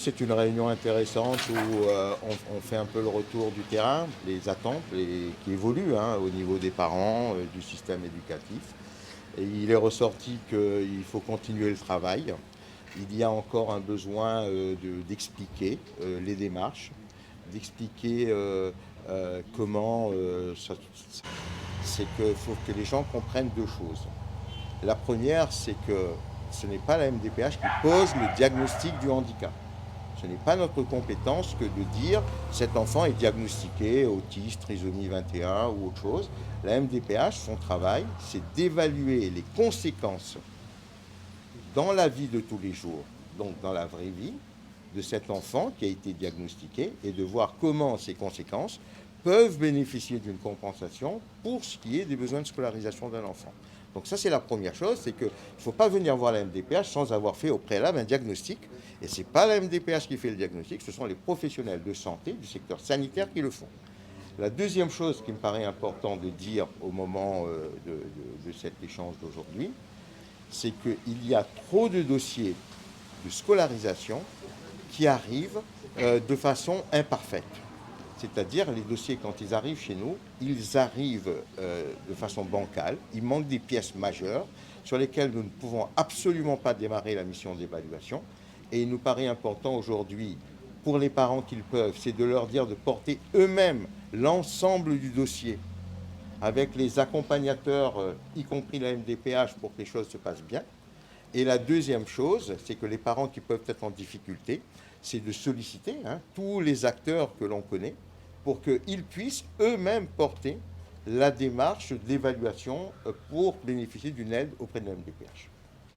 c'est une réunion intéressante où on fait un peu le retour du terrain, les attentes qui évoluent au niveau des parents, du système éducatif. Et il est ressorti qu'il faut continuer le travail. Il y a encore un besoin d'expliquer les démarches, d'expliquer comment c'est qu'il faut que les gens comprennent deux choses. La première, c'est que ce n'est pas la MDPH qui pose le diagnostic du handicap. Ce n'est pas notre compétence que de dire cet enfant est diagnostiqué autiste, trisomie 21 ou autre chose. La MDPH, son travail, c'est d'évaluer les conséquences dans la vie de tous les jours, donc dans la vraie vie, de cet enfant qui a été diagnostiqué et de voir comment ces conséquences peuvent bénéficier d'une compensation pour ce qui est des besoins de scolarisation d'un enfant. Donc ça, c'est la première chose, c'est qu'il ne faut pas venir voir la MDPH sans avoir fait au préalable un diagnostic. Et ce n'est pas la MDPH qui fait le diagnostic, ce sont les professionnels de santé du secteur sanitaire qui le font. La deuxième chose qui me paraît important de dire au moment de cet échange d'aujourd'hui, c'est qu'il y a trop de dossiers de scolarisation qui arrivent de façon imparfaite. C'est-à-dire, les dossiers, quand ils arrivent chez nous, ils arrivent de façon bancale. Il manque des pièces majeures sur lesquelles nous ne pouvons absolument pas démarrer la mission d'évaluation. Et il nous paraît important aujourd'hui, pour les parents qu'ils peuvent, c'est de leur dire de porter eux-mêmes l'ensemble du dossier avec les accompagnateurs, y compris la MDPH, pour que les choses se passent bien. Et la deuxième chose, c'est que les parents qui peuvent être en difficulté, c'est de solliciter tous les acteurs que l'on connaît pour qu'ils puissent eux-mêmes porter la démarche d'évaluation pour bénéficier d'une aide auprès de la MDPH.